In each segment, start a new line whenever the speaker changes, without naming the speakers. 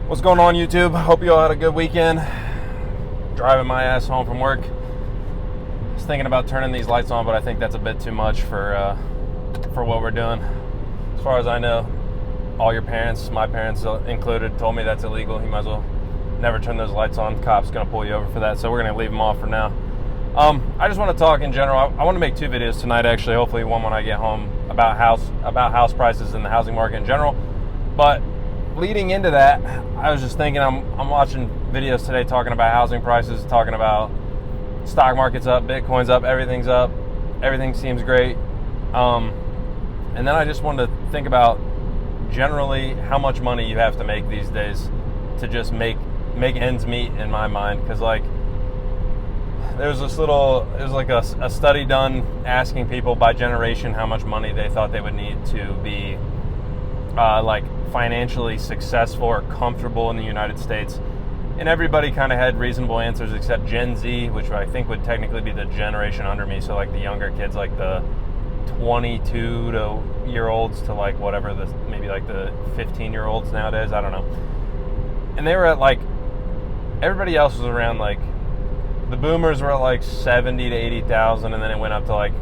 What's going on, YouTube? Hope you all had a good weekend. Driving my ass home from work. I was thinking about turning these lights on, but I think that's a bit too much for what we're doing. As far as I know, all your parents, my parents included, told me that's illegal. You might as well never turn those lights on. Cop's gonna pull you over for that, so we're gonna leave them off for now. I just want to talk in general. I want to make two videos tonight, actually. Hopefully, one when I get home about house prices and the housing market in general. But leading into that, I was just thinking, I'm watching videos today talking about housing prices, talking about stock market's up, Bitcoin's up, everything's up, everything seems great. And then I just wanted to think about generally how much money you have to make these days to just make ends meet in my mind. Because like there's a study done asking people by generation how much money they thought they would need to be like financially successful or comfortable in the United States, and everybody kind of had reasonable answers except Gen Z, which I think would technically be the generation under me, so like the younger kids, like the 22 to year olds to like whatever, maybe like the 15-year-olds nowadays, I don't know. And they were at like, everybody else was around, like the boomers were at like 70 to 80,000, and then it went up to like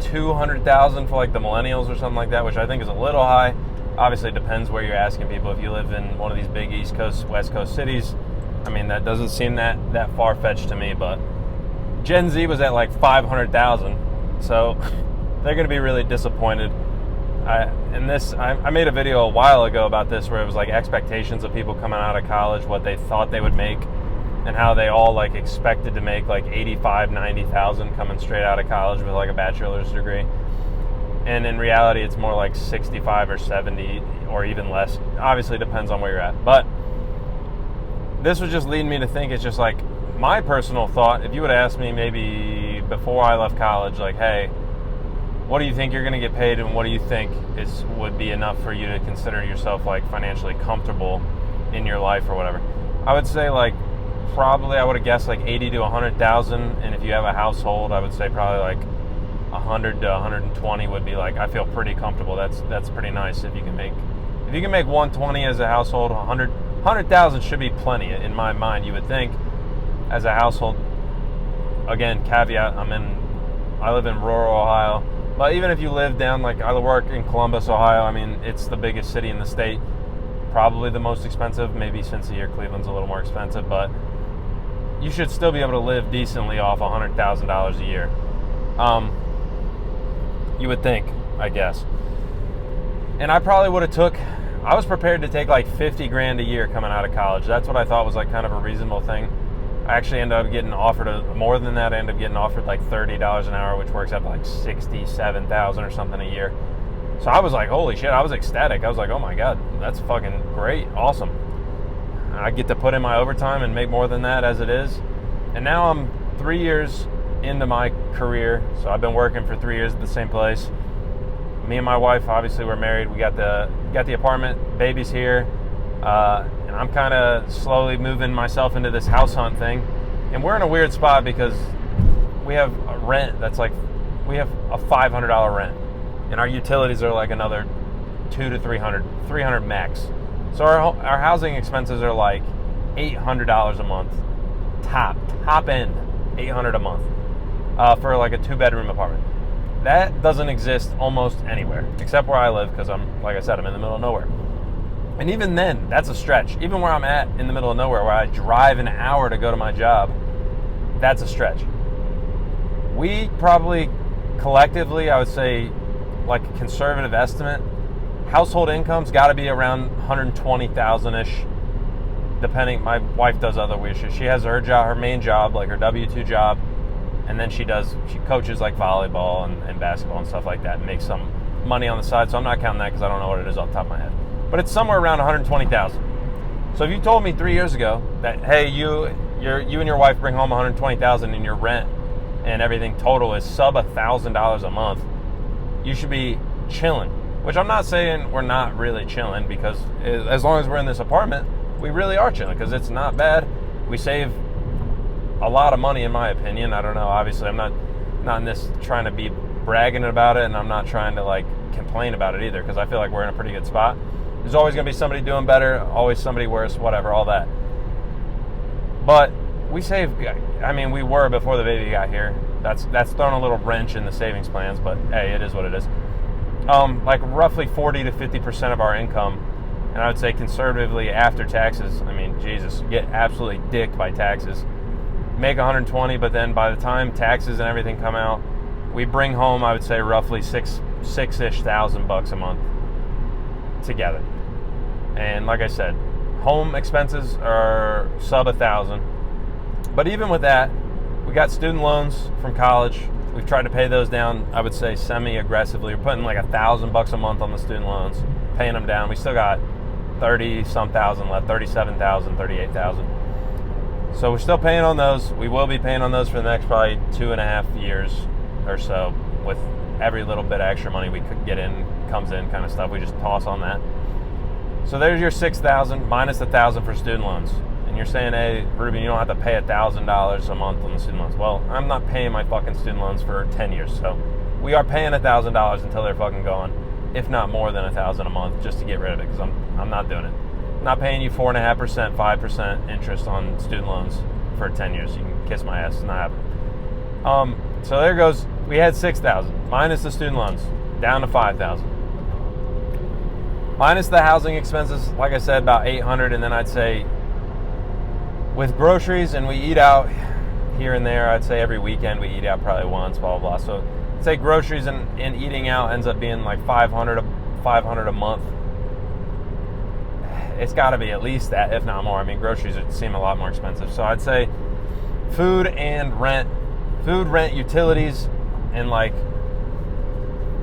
200,000 for like the millennials or something like that, which I think is a little high. Obviously, it depends where you're asking people. If you live in one of these big East Coast, West Coast cities, I mean, that doesn't seem that far-fetched to me. But Gen Z was at like 500,000, so they're going to be really disappointed. I made a video a while ago about this, where it was like expectations of people coming out of college, what they thought they would make, and how they all like expected to make like 85, 90,000 coming straight out of college with like a bachelor's degree. And in reality, it's more like 65 or 70 or even less. Obviously, it depends on where you're at. But this was just leading me to think, it's just like my personal thought. If you would have asked me maybe before I left college, like, hey, what do you think you're going to get paid, and what do you think would be enough for you to consider yourself like financially comfortable in your life or whatever, I would say like probably I would have guessed like 80 to 100,000. And if you have a household, I would say probably like 100 to 120 would be like, I feel pretty comfortable. That's pretty nice. If you can make 120 as a household, 100,000 should be plenty in my mind, you would think, as a household. Again, caveat, I live in rural Ohio, but even if you live down, like I work in Columbus, Ohio, I mean, it's the biggest city in the state, probably the most expensive, maybe Cincy or Cleveland's a little more expensive, but you should still be able to live decently off $100,000 a year. You would think, I guess. And I probably would have I was prepared to take like 50 grand a year coming out of college. That's what I thought was like kind of a reasonable thing. I actually ended up getting offered more than that. I ended up getting offered like $30 an hour, which works out to like 67,000 or something a year. So I was like, holy shit, I was ecstatic. I was like, oh my God, that's fucking great, awesome. I get to put in my overtime and make more than that as it is. And now I'm 3 years into my career, so I've been working for 3 years at the same place. Me and my wife, obviously, we're married. We got the apartment, baby's here, and I'm kind of slowly moving myself into this house hunt thing. And we're in a weird spot because we have a rent that's like, we have a $500 rent, and our utilities are like another $200 to $300 max. So our housing expenses are like $800 a month, top end, $800 a month. For like a 2-bedroom apartment. That doesn't exist almost anywhere except where I live, because like I said, I'm in the middle of nowhere. And even then, that's a stretch. Even where I'm at in the middle of nowhere, where I drive an hour to go to my job, that's a stretch. We probably collectively, I would say, like a conservative estimate, household income's got to be around 120,000-ish. Depending, my wife does other weird shit. She has her main job, like her W-2 job. And then she coaches like volleyball and basketball and stuff like that, and makes some money on the side. So I'm not counting that because I don't know what it is off the top of my head. But it's somewhere around 120,000. So if you told me 3 years ago that, hey, you and your wife bring home 120,000 and your rent and everything total is sub $1,000 a month, you should be chilling. Which I'm not saying we're not really chilling, because as long as we're in this apartment, we really are chilling, because it's not bad. We save a lot of money, in my opinion. I don't know, obviously I'm not in this trying to be bragging about it, and I'm not trying to like complain about it either, because I feel like we're in a pretty good spot. There's always going to be somebody doing better, always somebody worse, whatever, all that. But we save, I mean, we were before the baby got here. That's thrown a little wrench in the savings plans, but hey, it is what it is. Like roughly 40 to 50% of our income, and I would say conservatively after taxes, I mean, Jesus, get absolutely dicked by taxes. Make 120, but then by the time taxes and everything come out, we bring home, I would say, roughly six-ish thousand bucks a month together. And like I said, home expenses are sub $1,000. But even with that, we got student loans from college. We've tried to pay those down, I would say, semi-aggressively. We're putting like $1,000 a month on the student loans, paying them down. We still got 30-some thousand left, 37,000, 38,000. So we're still paying on those. We will be paying on those for the next probably 2.5 years or so, with every little bit of extra money we could get in, comes in kind of stuff. We just toss on that. So there's your $6,000 minus $1,000 for student loans. And you're saying, hey, Ruben, you don't have to pay $1,000 a month on the student loans. Well, I'm not paying my fucking student loans for 10 years. So we are paying $1,000 until they're fucking gone, if not more than $1,000 a month, just to get rid of it, because I'm not doing it. I'm not paying you 4.5%, 5% interest on student loans for 10 years. You can kiss my ass. It's not happening. So there goes. We had $6,000 minus the student loans, down to $5,000. Minus the housing expenses, like I said, about $800, and then I'd say with groceries, and we eat out here and there, I'd say every weekend we eat out probably once, blah, blah, blah. So I'd say groceries and eating out ends up being like $500 a month. It's got to be at least that, if not more. I mean, groceries seem a lot more expensive. So I'd say food, rent, utilities, and like,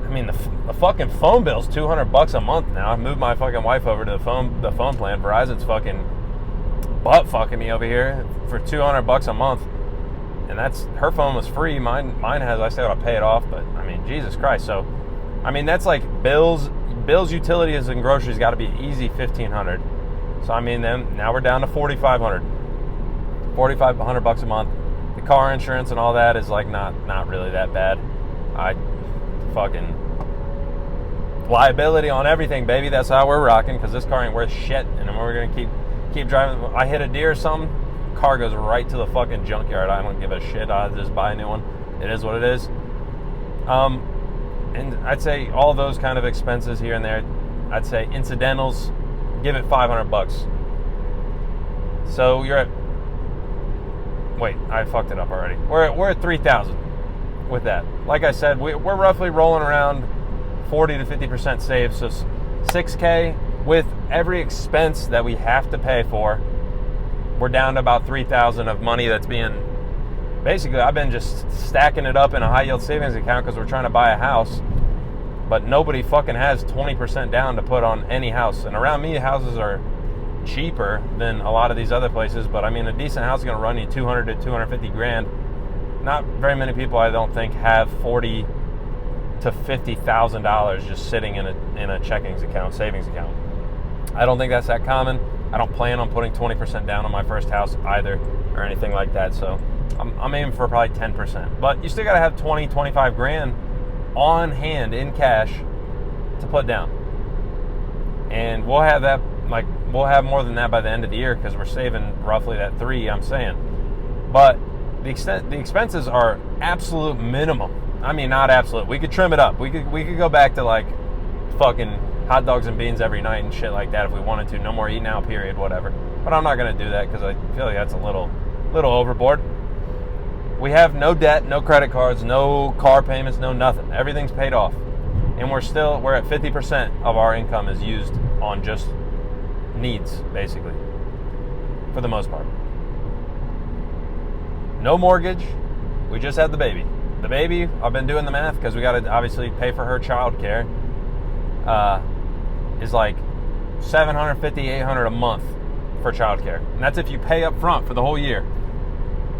I mean, the fucking phone bill's $200 a month now. I moved my fucking wife over to the phone plan. Verizon's fucking butt fucking me over here for $200 a month, and that's, her phone was free. Mine has, I still gotta pay it off, but I mean, Jesus Christ. So I mean, that's like bills, utilities, and groceries got to be easy $1,500. So I mean, then now we're down to $4,500 a month. The car insurance and all that is like not really that bad. I fucking liability on everything, baby. That's how we're rocking, because this car ain't worth shit, and then we're gonna keep driving. I hit a deer or something, car goes right to the fucking junkyard. I don't give a shit. I'll just buy a new one. It is what it is. And I'd say all those kind of expenses here and there, I'd say incidentals, give it $500. So you're at, wait, I fucked it up already. We're at 3,000 with that. Like I said, we're roughly rolling around 40 to 50% saved. So $6K with every expense that we have to pay for. We're down to about 3,000 of money that's being, basically, I've been just stacking it up in a high yield savings account because we're trying to buy a house, but nobody fucking has 20% down to put on any house. And around me, houses are cheaper than a lot of these other places, but I mean, a decent house is going to run you 200 to 250 grand. Not very many people, I don't think, have $40,000 to $50,000 just sitting in a checkings account, savings account. I don't think that's that common. I don't plan on putting 20% down on my first house either, or anything like that. So I'm aiming for probably 10%. But you still got to have 20, 25 grand on hand in cash to put down. And we'll have that, like, we'll have more than that by the end of the year, because we're saving roughly that 3 I'm saying. But the expenses are absolute minimum. I mean, not absolute. We could trim it up. We could go back to like fucking hot dogs and beans every night and shit like that if we wanted to. No more eating out, period, whatever. But I'm not going to do that because I feel like that's a little overboard. We have no debt, no credit cards, no car payments, no nothing. Everything's paid off. And we're at 50% of our income is used on just needs, basically, for the most part. No mortgage. We just had the baby. The baby, I've been doing the math because we got to obviously pay for her child care, is like $750, $800 a month for child care. And that's if you pay up front for the whole year.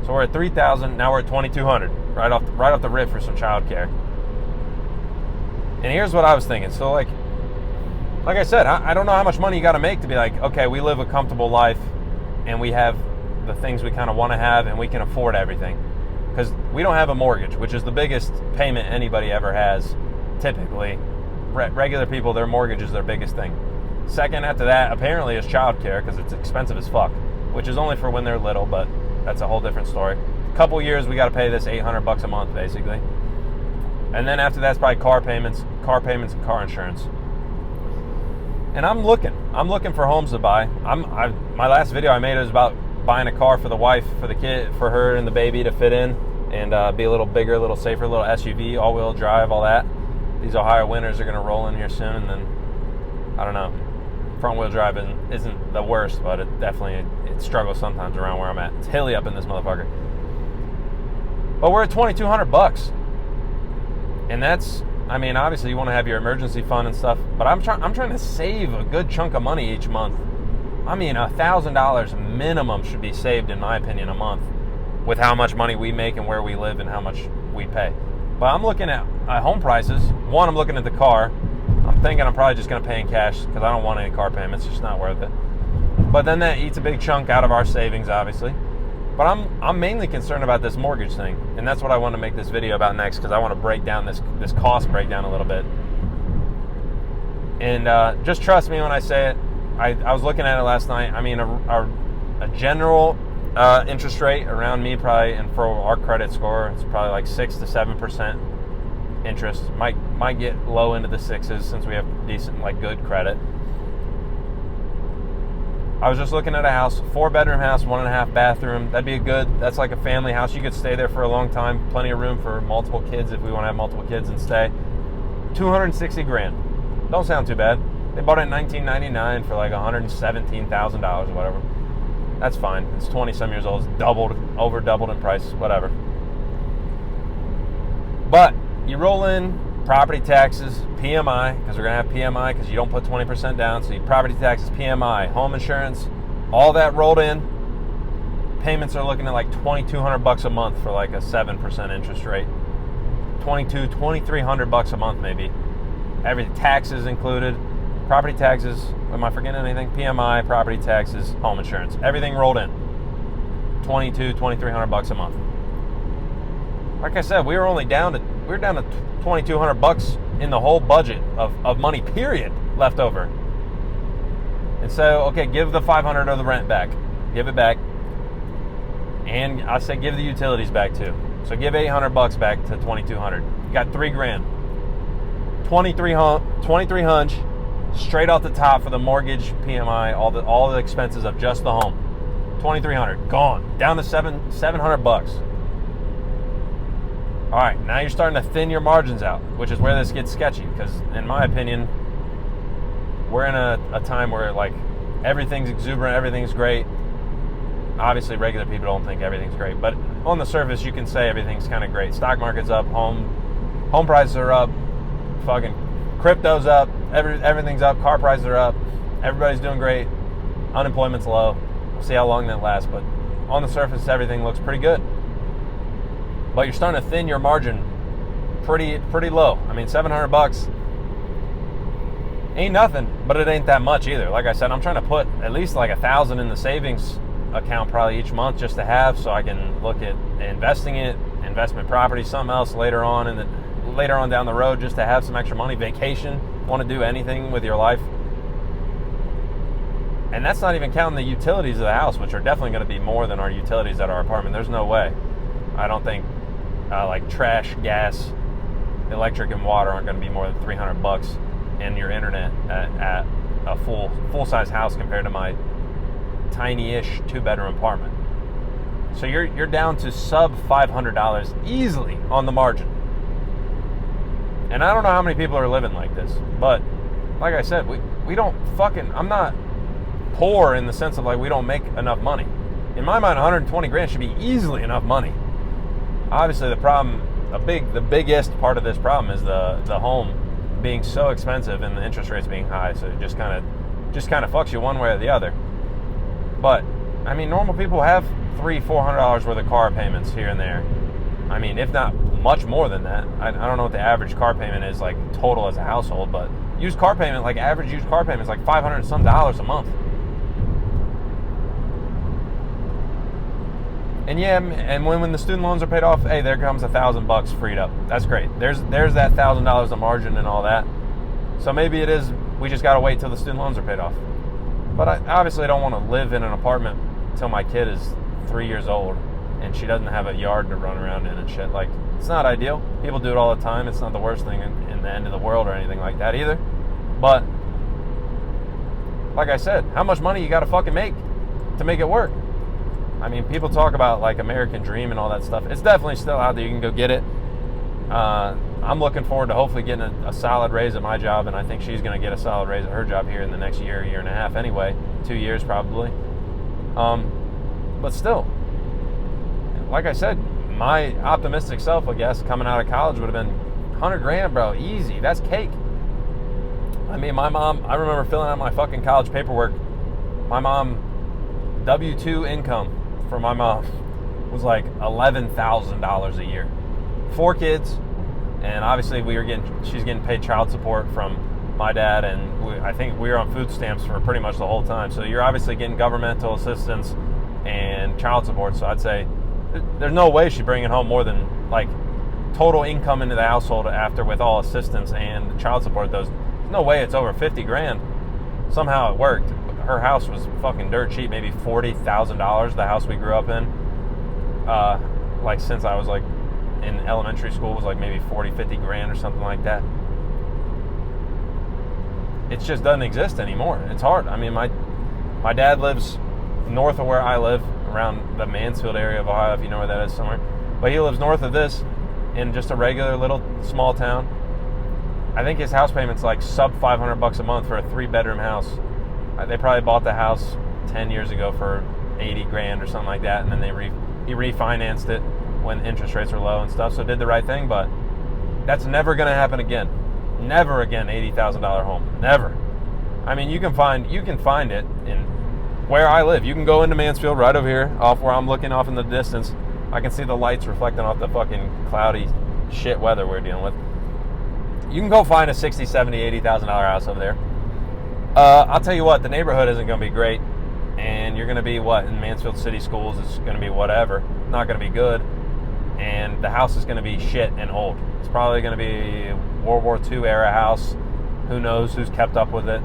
So we're at $3,000, now we're at $2,200 right off the rip for some child care. And here's what I was thinking. So like I said, I don't know how much money you got to make to be like, okay, we live a comfortable life and we have the things we kind of want to have and we can afford everything. Because we don't have a mortgage, which is the biggest payment anybody ever has, typically. Regular people, their mortgage is their biggest thing. Second after that, apparently, is childcare, because it's expensive as fuck, which is only for when they're little, but that's a whole different story. A couple years, we got to pay this $800 a month, basically. And then after that's probably car payments and car insurance. And I'm looking for homes to buy. My last video I made was about buying a car for the wife, for the kid, for her and the baby to fit in and be a little bigger, a little safer, a little SUV, all-wheel drive, all that. These Ohio winters are going to roll in here soon, and then, I don't know, front-wheel drive isn't the worst, but it struggles sometimes around where I'm at. It's hilly up in this motherfucker. But we're at $2,200. And that's, I mean, obviously you want to have your emergency fund and stuff, but I'm trying to save a good chunk of money each month. I mean, $1,000 minimum should be saved, in my opinion, a month with how much money we make and where we live and how much we pay. But I'm looking at home prices. One, I'm looking at the car. I'm thinking I'm probably just going to pay in cash because I don't want any car payments. It's just not worth it. But then that eats a big chunk out of our savings, obviously. But I'm mainly concerned about this mortgage thing, and that's what I want to make this video about next, because I want to break down this cost breakdown a little bit. And just trust me when I say it. I was looking at it last night. I mean, a general interest rate around me probably, and for our credit score, it's probably like 6 to 7% interest. Might get low into the sixes since we have decent, like, good credit. I was just looking at a house, 4-bedroom house, 1.5 bathroom. That's like a family house. You could stay there for a long time. Plenty of room for multiple kids if we want to have multiple kids and stay. $260,000. Don't sound too bad. They bought it in 1999 for like $117,000 or whatever. That's fine. It's 20-some years old. It's over doubled in price, whatever. But you roll in property taxes, PMI, because we're going to have PMI because you don't put 20% down. So your property taxes, PMI, home insurance, all that rolled in. Payments are looking at like $2,200 a month for like a 7% interest rate. $2,300 a month maybe. Everything, taxes included. Property taxes, am I forgetting anything? PMI, property taxes, home insurance. Everything rolled in. $2,300 a month. Like I said, we're down to $2,200 in the whole budget of money, period, left over. And so, okay, give the $500 of the rent back. Give it back. And I say give the utilities back too. So give $800 back to $2,200. You got $3,000. $2,300 straight off the top for the mortgage, PMI, all the expenses of just the home. $2,300 gone, down to $700. All right, now you're starting to thin your margins out, which is where this gets sketchy. Because in my opinion, we're in a time where like everything's exuberant, everything's great. Obviously, regular people don't think everything's great, but on the surface, you can say everything's kind of great. Stock market's up, home prices are up, fucking crypto's up, everything's up, car prices are up, everybody's doing great, unemployment's low. We'll see how long that lasts, but on the surface, everything looks pretty good. But you're starting to thin your margin pretty low. I mean, $700 ain't nothing, but it ain't that much either. Like I said, I'm trying to put at least like $1,000 in the savings account probably each month just to have, so I can look at investing it, investment property, something else later on down the road, just to have some extra money. Vacation, want to do anything with your life. And that's not even counting the utilities of the house, which are definitely going to be more than our utilities at our apartment. There's no way. I don't think like trash, gas, electric, and water aren't going to be more than $300, and your internet at a full-size house compared to my tiny-ish 2-bedroom apartment. So you're down to sub $500 easily on the margin. And I don't know how many people are living like this, but like I said, we don't fucking, I'm not poor in the sense of like we don't make enough money. In my mind, $120,000 should be easily enough money. Obviously, the problem, the biggest part of this problem is the home being so expensive and the interest rates being high. So it just kind of fucks you one way or the other. But I mean, normal people have $300-$400 worth of car payments here and there. I mean, if not much more than that. I don't know what the average car payment is like total as a household, but average used car payment is like $500 and some a month. And yeah, and when the student loans are paid off, hey, there comes $1,000 freed up. That's great. There's that $1,000 of margin and all that. So maybe it is We just got to wait till the student loans are paid off. But I obviously don't want to live in an apartment till my kid is 3 years old and she doesn't have a yard to run around in and shit. Like, it's not ideal. People do it all the time. It's not the worst thing in the end of the world or anything like that either. But like I said, how much money you got to fucking make to make it work? I mean, people talk about like American Dream and all that stuff. It's definitely still out there. You can go get it. I'm looking forward to hopefully getting a solid raise at my job, and I think she's going to get a solid raise at her job here in the next year and a half anyway. 2 years probably. But still, like I said, my optimistic self, I guess, coming out of college would have been 100 grand, bro. Easy. That's cake. I mean, my mom, I remember filling out my fucking college paperwork. My mom, W-2 income for my mom was like $11,000 a year. 4 kids, and obviously she's getting paid child support from my dad, and I think we were on food stamps for pretty much the whole time. So you're obviously getting governmental assistance and child support. So I'd say there's no way she's bringing home more than like total income into the household after with all assistance and child support. There's no way it's over 50 grand. Somehow it worked. Her house was fucking dirt cheap, maybe $40,000. The house we grew up in, like since I was like in elementary school, was like maybe 40, 50 grand or something like that. It just doesn't exist anymore. It's hard. I mean, my dad lives north of where I live, around the Mansfield area of Ohio, if you know where that is somewhere. But he lives north of this in just a regular little small town. I think his house payment's like sub $500 a month for a 3-bedroom house. They probably bought the house 10 years ago for 80 grand or something like that, and then he refinanced it when interest rates were low and stuff, so did the right thing. But that's never going to happen again. Never again, $80,000 home. Never. I mean, you can find it in where I live. You can go into Mansfield right over here, off where I'm looking off in the distance. I can see the lights reflecting off the fucking cloudy shit weather we're dealing with. You can go find a $60,000, $70,000, $80,000 house over there. I'll tell you what, the neighborhood isn't going to be great, and you're going to be in Mansfield City Schools, it's going to be whatever, not going to be good, and the house is going to be shit and old. It's probably going to be World War II era house. Who knows who's kept up with it.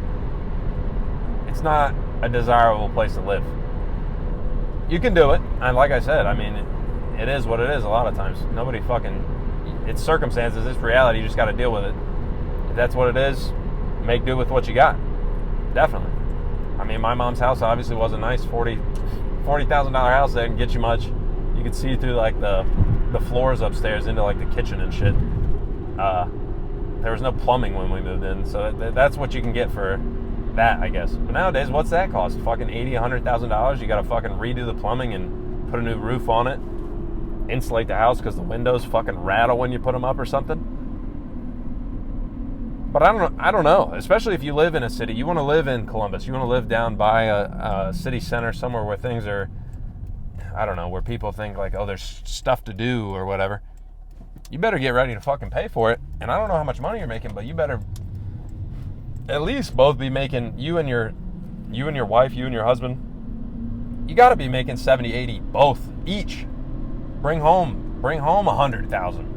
It's not a desirable place to live. You can do it, and like I said, I mean, it is what it is a lot of times. Nobody it's circumstances, it's reality, you just got to deal with it. If that's what it is, make do with what you got. Definitely. I mean, my mom's house obviously wasn't nice. $40,000 house, that didn't get you much. You could see through like the floors upstairs into like the kitchen and shit. There was no plumbing when we moved in, so that's what you can get for that, I guess. But nowadays, what's that cost? Fucking $80,000, $100,000. You got to fucking redo the plumbing and put a new roof on it, insulate the house because the windows fucking rattle when you put them up or something. But I don't know. Especially if you live in a city, you want to live in Columbus. You want to live down by a city center somewhere where things are, I don't know, where people think like, oh, there's stuff to do or whatever. You better get ready to fucking pay for it. And I don't know how much money you're making, but you better at least both be making, you and your wife, you and your husband, you got to be making 70, 80 both each. Bring home 100,000.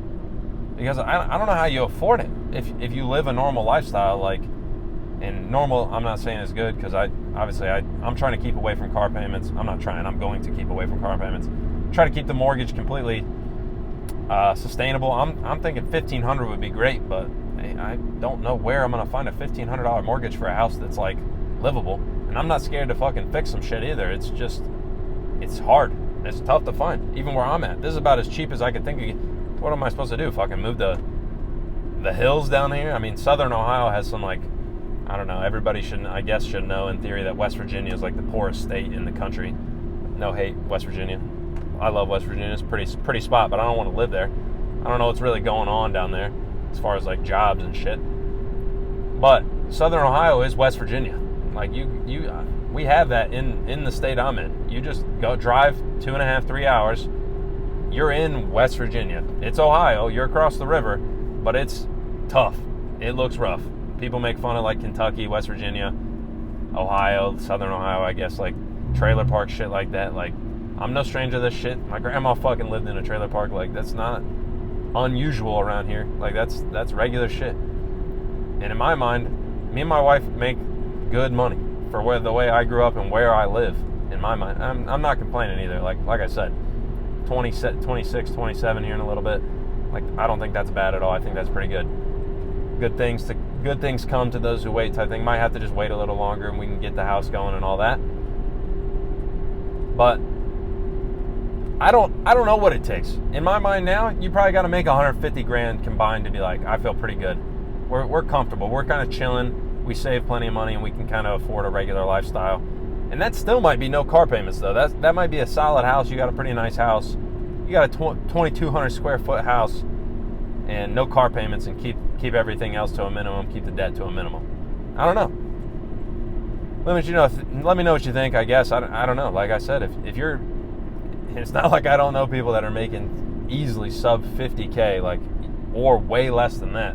Because I don't know how you afford it if you live a normal lifestyle, like, and normal, I'm not saying it's good, because I'm trying to keep away from car payments. I'm going to keep away from car payments. Try to keep the mortgage completely sustainable. I'm thinking $1,500 would be great, but I don't know where I'm going to find a $1,500 mortgage for a house that's like livable. And I'm not scared to fucking fix some shit either. It's just, it's hard. It's tough to find, even where I'm at. This is about as cheap as I could think of. What am I supposed to do? Fucking move to the hills down here? I mean, Southern Ohio has some, like, I don't know, everybody should know in theory that West Virginia is like the poorest state in the country. No hate, West Virginia. I love West Virginia. It's a pretty spot, but I don't want to live there. I don't know what's really going on down there as far as like jobs and shit. But Southern Ohio is West Virginia. Like we have that in the state I'm in. You just go drive 2.5, 3 hours. You're in West Virginia. It's Ohio. You're across the river, but it's tough. It looks rough. People make fun of like Kentucky, West Virginia, Ohio, Southern Ohio, I guess, like trailer park shit like that. Like, I'm no stranger to this shit. My grandma fucking lived in a trailer park. Like, that's not unusual around here. Like, that's regular shit. And in my mind, me and my wife make good money for the way I grew up and where I live. In my mind, I'm not complaining either. Like I said, 26, 27 here in a little bit. Like, I don't think that's bad at all. I think that's pretty good. Good things come to those who wait. So I think might have to just wait a little longer and we can get the house going and all that. But I don't know what it takes. In my mind now, you probably got to make 150 grand combined to be like, I feel pretty good. We're comfortable. We're kind of chilling. We save plenty of money and we can kind of afford a regular lifestyle. And that still might be no car payments though. That might be a solid house. You got a pretty nice house. You got a 2,200 square foot house and no car payments, and keep everything else to a minimum. Keep the debt to a minimum. I don't know. Let me know what you think. I guess I don't know. Like I said, if you're, it's not like I don't know people that are making easily sub 50K, like, or way less than that.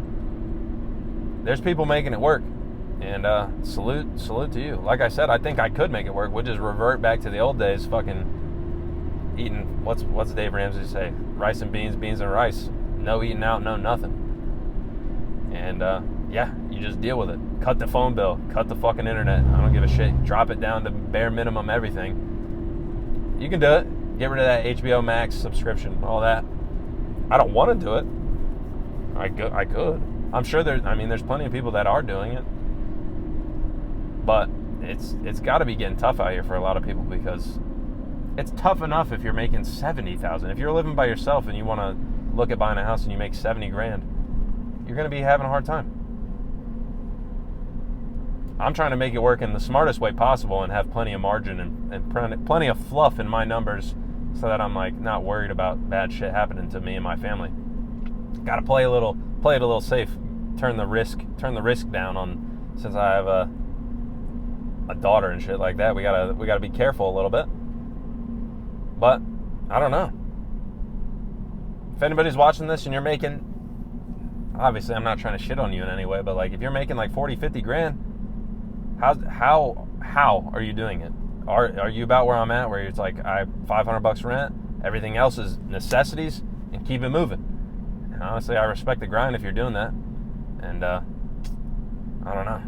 There's people making it work. And salute to you. Like I said, I think I could make it work. We'll just revert back to the old days, fucking eating, what's Dave Ramsey say? Rice and beans, beans and rice. No eating out, no nothing. And yeah, you just deal with it. Cut the phone bill, cut the fucking internet. I don't give a shit. Drop it down to bare minimum everything. You can do it. Get rid of that HBO Max subscription, all that. I don't want to do it. I could. I'm sure there's plenty of people that are doing it. But it's got to be getting tough out here for a lot of people, because it's tough enough if you're making $70,000. If you're living by yourself and you want to look at buying a house and you make 70 grand, you're going to be having a hard time. I'm trying to make it work in the smartest way possible and have plenty of margin and plenty of fluff in my numbers, so that I'm like not worried about bad shit happening to me and my family. Got to play it a little safe. Turn the risk down on, since I have a daughter and shit like that. We gotta be careful a little bit. But I don't know. If anybody's watching this and you're making, obviously I'm not trying to shit on you in any way, but like if you're making like 40, 50 grand, how are you doing it? Are you about where I'm at, where it's like I have $500 rent, everything else is necessities, and keep it moving? And honestly, I respect the grind if you're doing that. And I don't know.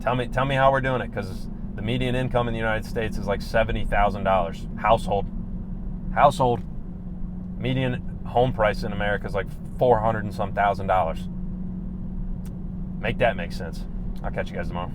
Tell me how we're doing it, because the median income in the United States is like $70,000 household. Median home price in America is like $400 and some thousand. Make that make sense. I'll catch you guys tomorrow.